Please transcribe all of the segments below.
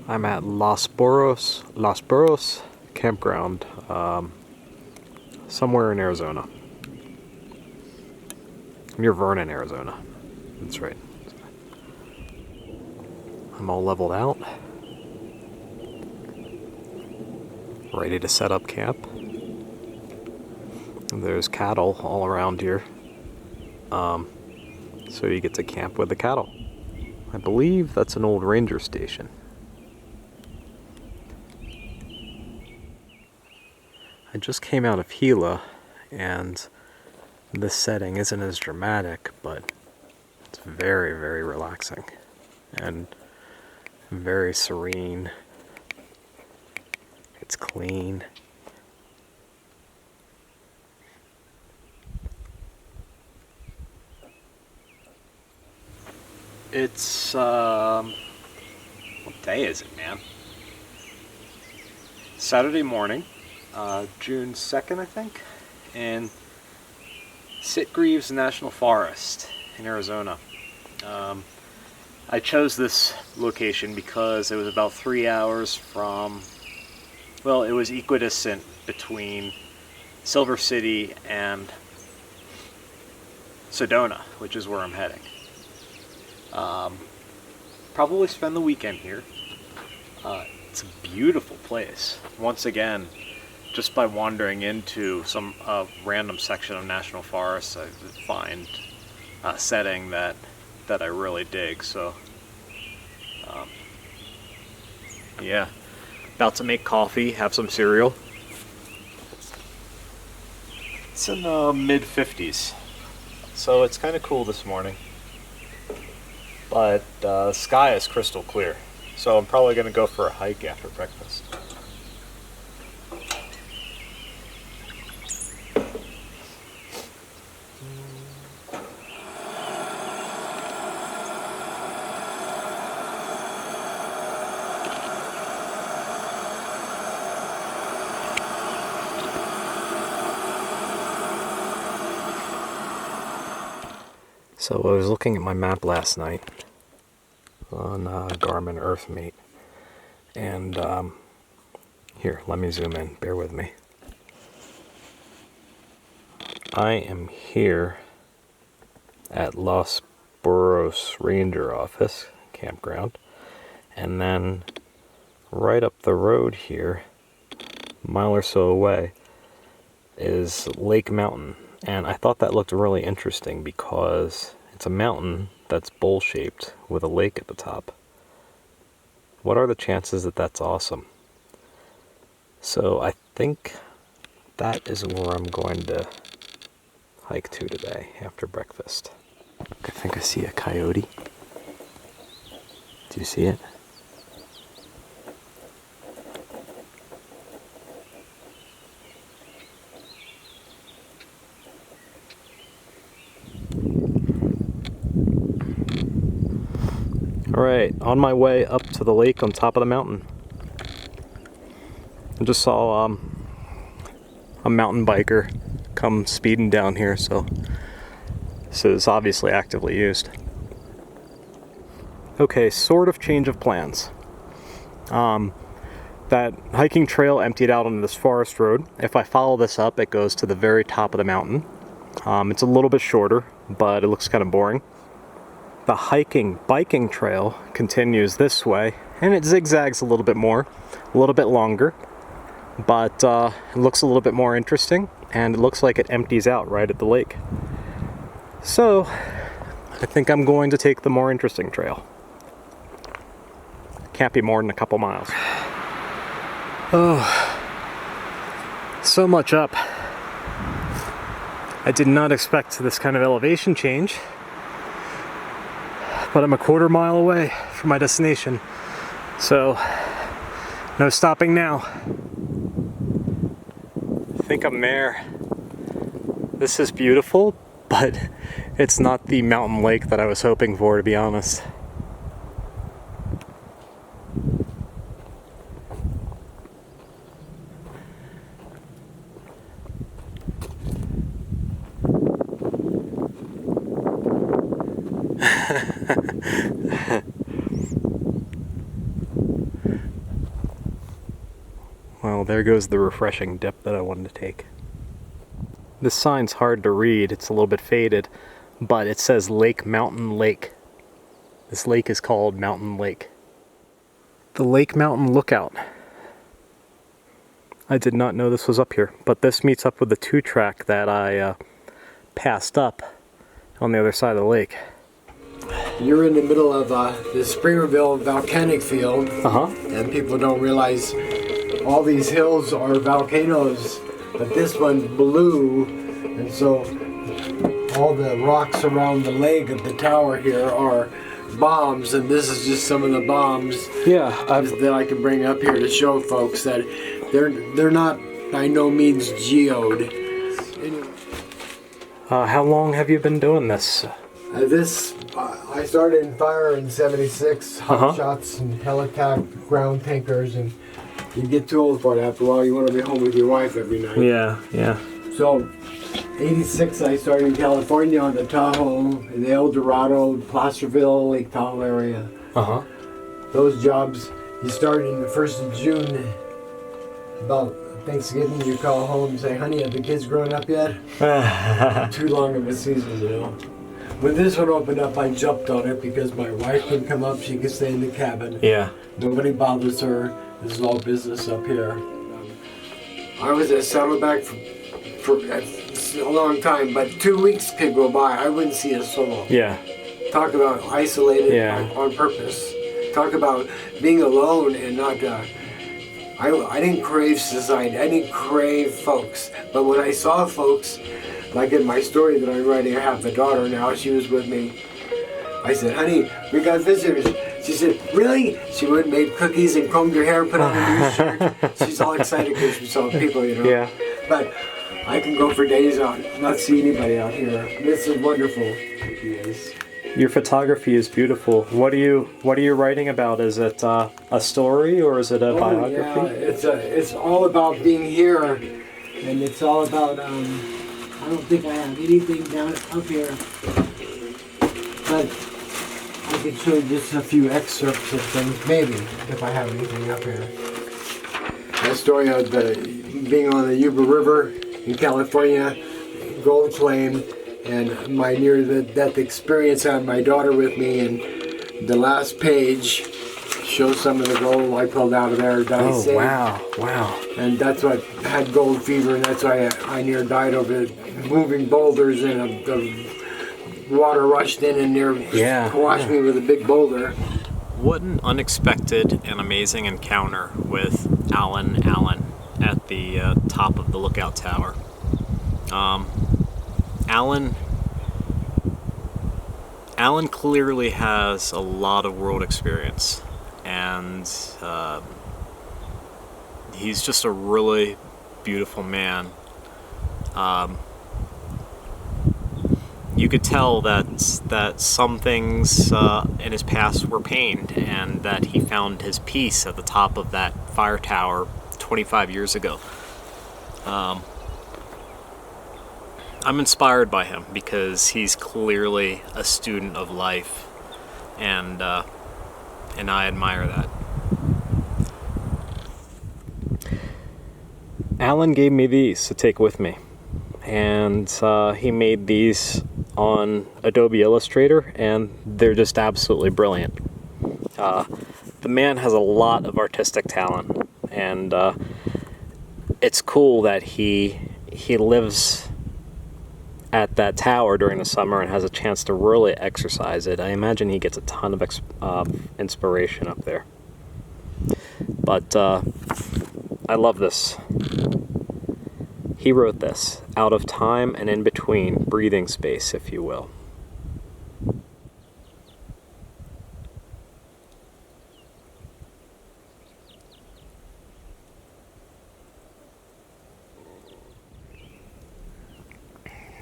I'm at Los Burros Campground, somewhere in Arizona. Near Vernon, Arizona. That's right. I'm all leveled out. Ready to set up camp. And there's cattle all around here. So you get to camp with the cattle. I believe that's an old ranger station. I just came out of Gila, and this setting isn't as dramatic, but it's very, very relaxing and very serene. It's clean. It's, what day is it, man? Saturday morning, June 2nd, I think, in Sitgreaves National Forest in Arizona. I chose this location because it was about 3 hours from, well, it was equidistant between Silver City and Sedona, which is where I'm heading. Probably spend the weekend here. It's a beautiful place. Once again, just by wandering into some random section of National Forest, I find a setting that I really dig. So, yeah, about to make coffee, have some cereal. It's in the mid-50s, so it's kind of cool this morning. But the sky is crystal clear, so I'm probably going to go for a hike after breakfast. So I was looking at my map last night on Garmin Earthmate, and here, let me zoom in, bear with me. I am here at Los Burros Ranger Office Campground, and then right up the road here, a mile or so away, is Lake Mountain. And I thought that looked really interesting because it's a mountain that's bowl-shaped with a lake at the top. What are the chances that that's awesome? So I think that is where I'm going to hike to today after breakfast. I think I see a coyote. Do you see it? Alright, on my way up to the lake on top of the mountain. I just saw a mountain biker come speeding down here, so this is obviously actively used. Okay, sort of change of plans. That hiking trail emptied out on this forest road. If I follow this up, it goes to the very top of the mountain. It's a little bit shorter, but it looks kind of boring. The biking trail continues this way, and it zigzags a little bit more, a little bit longer, but it looks a little bit more interesting, and it looks like it empties out right at the lake. So, I think I'm going to take the more interesting trail. Can't be more than a couple miles. Oh, so much up. I did not expect this kind of elevation change. But I'm a quarter mile away from my destination, so no stopping now. I think I'm there. This is beautiful, but it's not the mountain lake that I was hoping for, to be honest. there goes the refreshing dip that I wanted to take. This sign's hard to read, it's a little bit faded, but it says Mountain Lake. This lake is called Mountain Lake. The Lake Mountain Lookout. I did not know this was up here, but this meets up with the 2-track that I passed up on the other side of the lake. You're in the middle of the Springerville volcanic field, and people don't realize all these hills are volcanoes, but this one's blue, and so all the rocks around the leg of the tower here are bombs, and this is just some of the bombs that I can bring up here to show folks that they're not by no means geode. Anyway. How long have you been doing this? I started in fire in '76, hot shots and helitack ground tankers, and you get too old for it after a while. You want to be home with your wife every night. Yeah. So, '86 I started in California on the Tahoe, in the El Dorado, Placerville, Lake Tahoe area. Those jobs, you start in the 1st of June, about Thanksgiving, you call home and say, honey, have the kids grown up yet? Too long of a season, you know. When this one opened up, I jumped on it because my wife couldn't come up. She could stay in the cabin. Yeah. Nobody bothers her. This is all business up here. I was at Saddleback for a long time, but 2 weeks could go by. I wouldn't see a soul. Yeah. Talk about isolated on purpose. Talk about being alone and not... I didn't crave society. I didn't crave folks. But when I saw folks, like in my story that I'm writing, I have a daughter now. She was with me. I said, honey, we got visitors. She said, really? She went and made cookies and combed her hair, put on a new shirt. She's all excited because she saw people, you know. Yeah. But I can go for days out, not see anybody out here. This is wonderful. Yes. Your photography is beautiful. What are you writing about? Is it a story or is it a biography? Yeah, it's all about being here, and it's all about. I don't think I have anything down up here, but I can show you just a few excerpts of things, maybe if I have anything up here. A story of being on the Yuba River in California, gold claim. And my near-death experience, I had my daughter with me, and the last page shows some of the gold I pulled out of there that I saved. Wow. And that's what had gold fever, and that's why I near died over it. Moving boulders, and the water rushed in and washed me with a big boulder. What an unexpected and amazing encounter with Alan at the top of the lookout tower. Alan clearly has a lot of world experience, and he's just a really beautiful man. You could tell that some things in his past were pain, and that he found his peace at the top of that fire tower 25 years ago. I'm inspired by him because he's clearly a student of life, and I admire that. Alan gave me these to take with me, and he made these on Adobe Illustrator, and they're just absolutely brilliant. The man has a lot of artistic talent, and it's cool that he lives at that tower during the summer and has a chance to really exercise it. I imagine he gets a ton of inspiration up there. But I love this. He wrote this, out of time and in between, breathing space, if you will.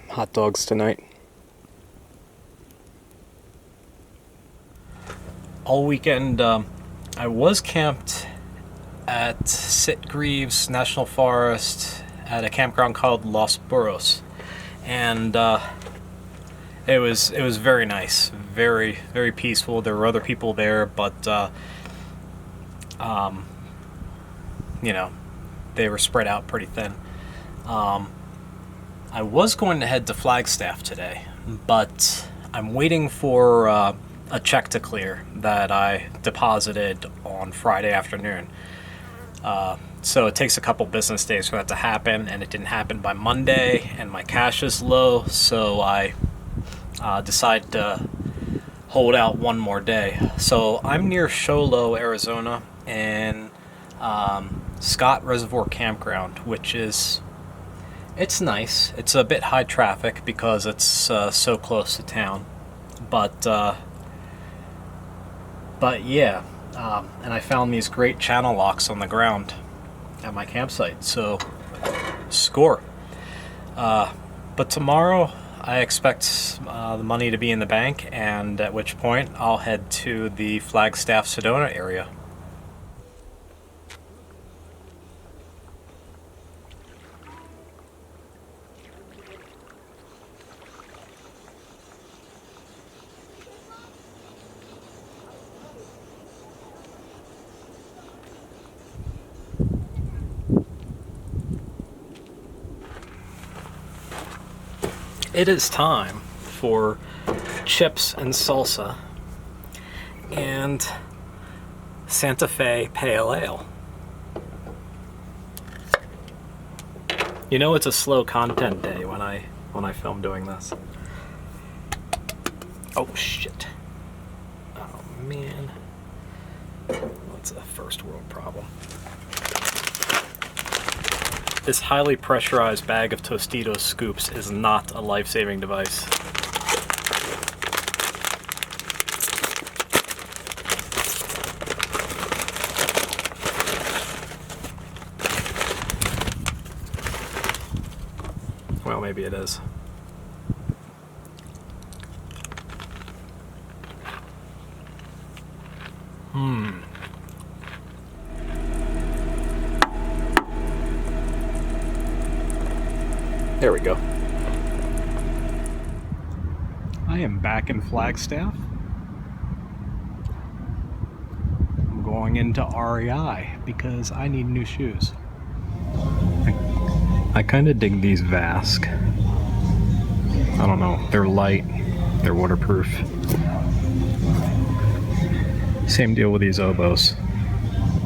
Hot dogs tonight. All weekend, I was camped at Sitgreaves National Forest at a campground called Los Burros, and it was very nice, very peaceful. There were other people there, but they were spread out pretty thin. I was going to head to Flagstaff today, but I'm waiting for a check to clear that I deposited on Friday afternoon. So it takes a couple business days for that to happen, and it didn't happen by Monday, and my cash is low, so I decided to hold out one more day. So I'm near Show Low, Arizona, and Scott Reservoir Campground, which is, it's nice. It's a bit high traffic because it's so close to town, but yeah, and I found these great channel locks on the ground at my campsite, so score. But tomorrow I expect the money to be in the bank, and at which point I'll head to the Flagstaff Sedona area. It is time for chips and salsa and Santa Fe Pale Ale. You know, it's a slow content day when I film doing this. Oh shit. Oh man. That's a first world problem. This highly pressurized bag of Tostitos scoops is not a life-saving device. Well, maybe it is. There we go. I am back in Flagstaff. I'm going into REI because I need new shoes. I kind of dig these Vask. I don't know, they're light, they're waterproof. Same deal with these Obos.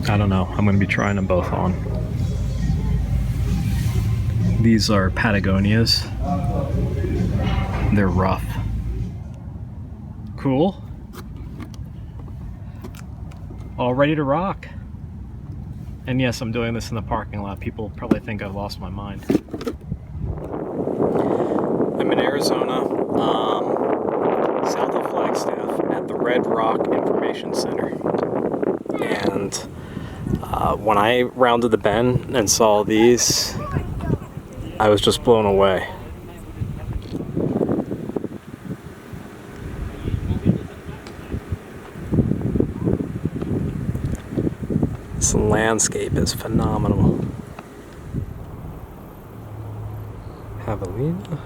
I don't know, I'm going to be trying them both on. These are Patagonias. They're rough. Cool. All ready to rock. And yes, I'm doing this in the parking lot. People probably think I've lost my mind. I'm in Arizona, south of Flagstaff, at the Red Rock Information Center. And when I rounded the bend and saw these, I was just blown away. This landscape is phenomenal. Javelina.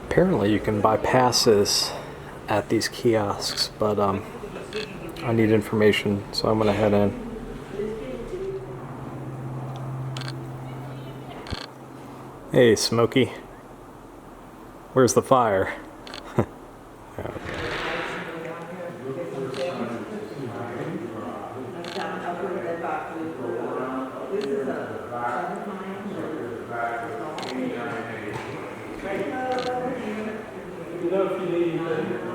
Apparently you can buy passes at these kiosks, but I need information, so I'm gonna head in. Hey, Smokey. Where's the fire?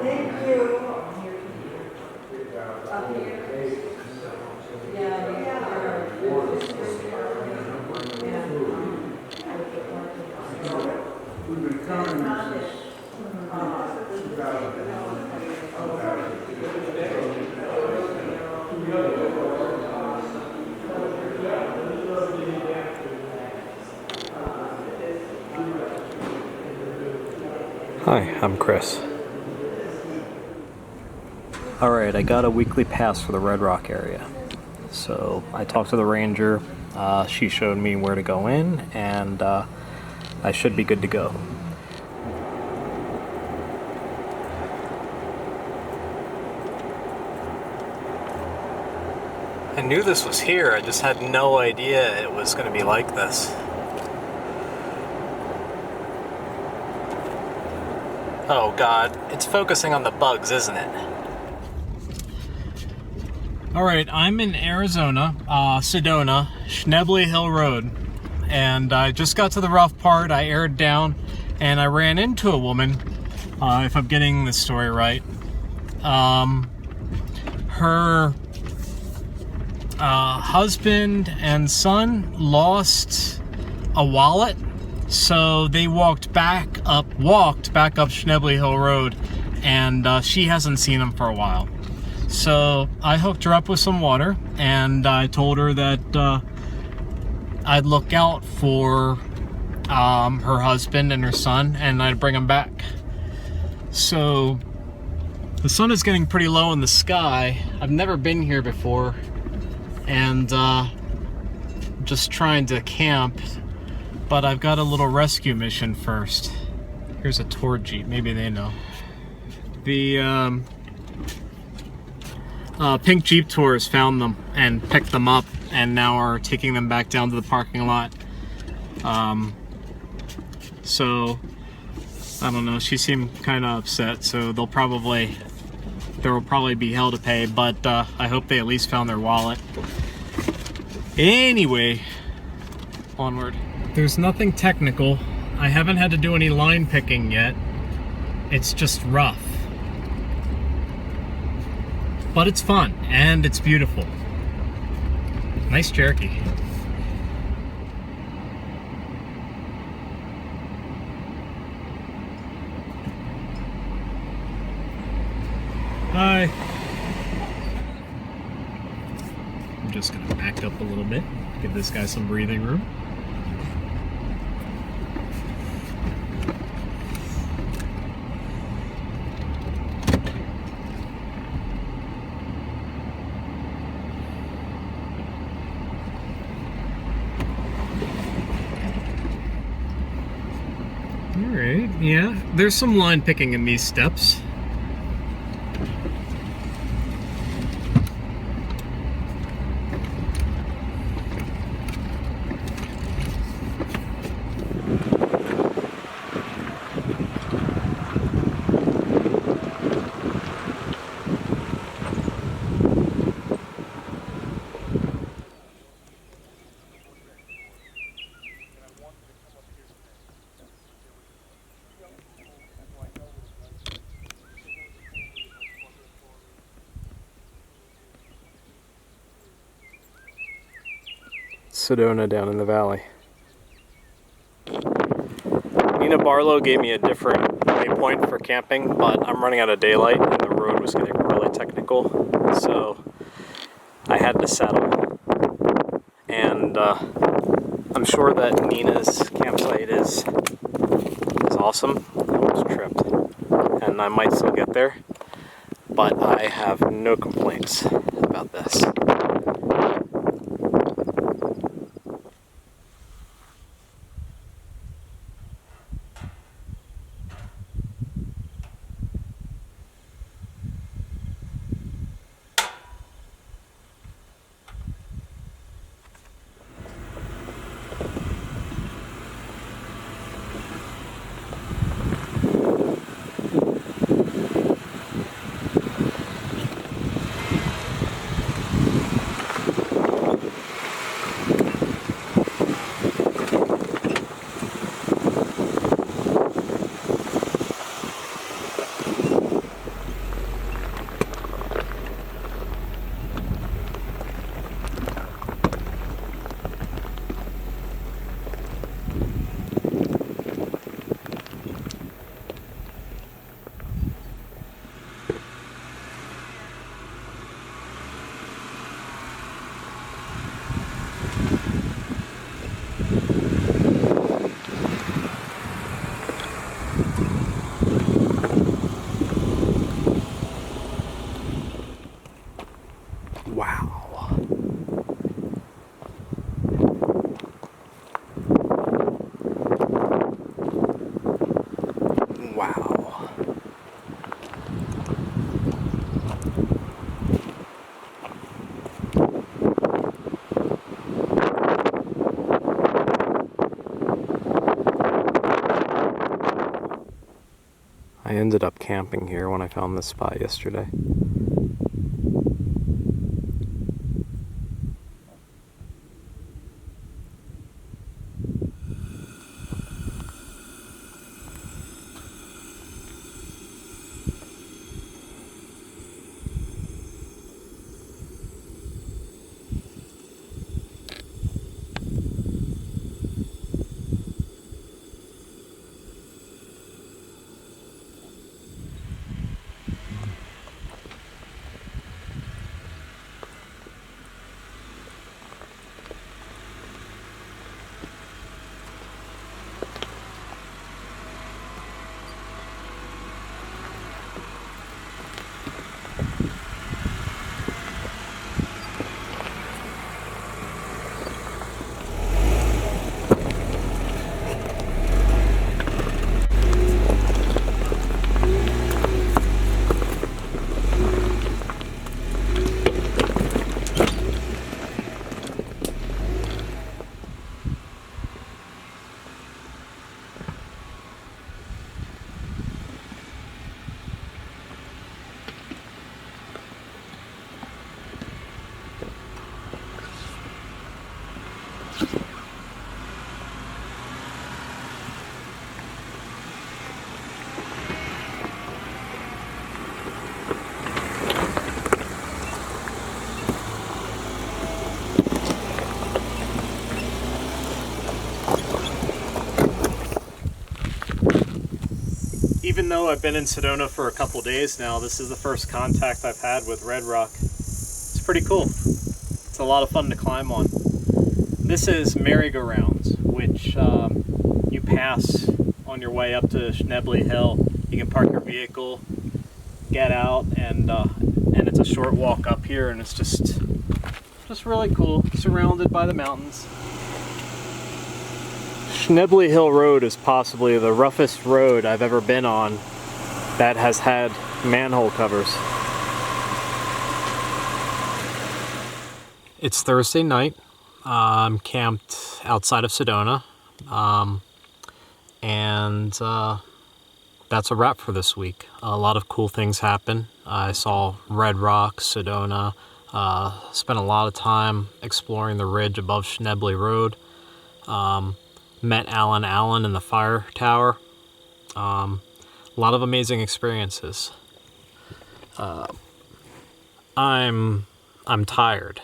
Thank you. Hi, I'm Chris. Alright, I got a weekly pass for the Red Rock area. So I talked to the ranger, She showed me where to go in, and I should be good to go. I knew this was here, I just had no idea it was going to be like this. Oh god, it's focusing on the bugs, isn't it? Alright, I'm in Arizona, Sedona, Schnebly Hill Road. And I just got to the rough part, I aired down, and I ran into a woman, if I'm getting this story right. Her husband and son lost a wallet, so they walked back up Schnebly Hill Road, and she hasn't seen him for a while. So I hooked her up with some water, and I told her that I'd look out for her husband and her son, and I'd bring them back. So the sun is getting pretty low in the sky. I've never been here before, and just trying to camp, but I've got a little rescue mission first. Here's a tour jeep, maybe they know. The Pink Jeep Tours found them and picked them up, and now are taking them back down to the parking lot. So I don't know, she seemed kind of upset, so there will probably be hell to pay, but I hope they at least found their wallet. Anyway, onward. There's nothing technical. I haven't had to do any line picking yet. It's just rough. But it's fun, and it's beautiful. Nice Cherokee. Hi. I'm just gonna back up a little bit, give this guy some breathing room. Alright, yeah, there's some line picking in these steps. Sedona down in the valley. Nina Barlow gave me a different waypoint for camping, but I'm running out of daylight and the road was getting really technical, so I had to settle. And I'm sure that Nina's campsite is awesome. I almost tripped, and I might still get there, but I have no complaints about this. ended up camping here when I found this spot yesterday. Even though I've been in Sedona for a couple days now, this is the first contact I've had with red rock. It's pretty cool. It's a lot of fun to climb on. This is merry-go-rounds, which you pass on your way up to Schnebly Hill. You can park your vehicle, get out, and it's a short walk up here, and it's just really cool, surrounded by the mountains. Schnebly Hill Road is possibly the roughest road I've ever been on that has had manhole covers. It's Thursday night. I'm camped outside of Sedona. And that's a wrap for this week. A lot of cool things happen. I saw Red Rock, Sedona, spent a lot of time exploring the ridge above Schnebly Road. Met Alan Allen in the fire tower. A lot of amazing experiences. I'm tired.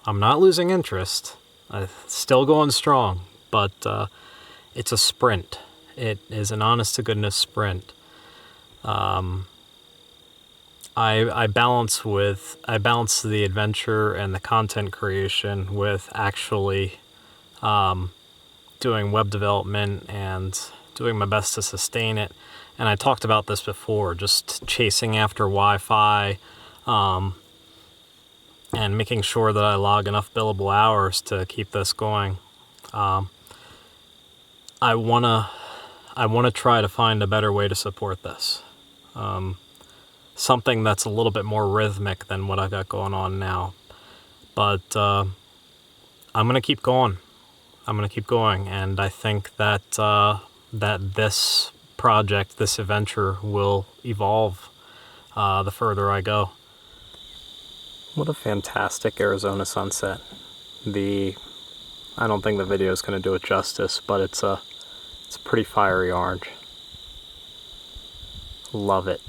I'm not losing interest. I'm still going strong, but it's a sprint. It is an honest-to-goodness sprint. I balance the adventure and the content creation with actually doing web development and doing my best to sustain it. And I talked about this before, just chasing after Wi-Fi and making sure that I log enough billable hours to keep this going. I wanna try to find a better way to support this. Something that's a little bit more rhythmic than what I got going on now. But I'm gonna keep going. And I think that that this project, this adventure, will evolve the further I go. What a fantastic Arizona sunset. I don't think the video is going to do it justice, but it's a pretty fiery orange. Love it.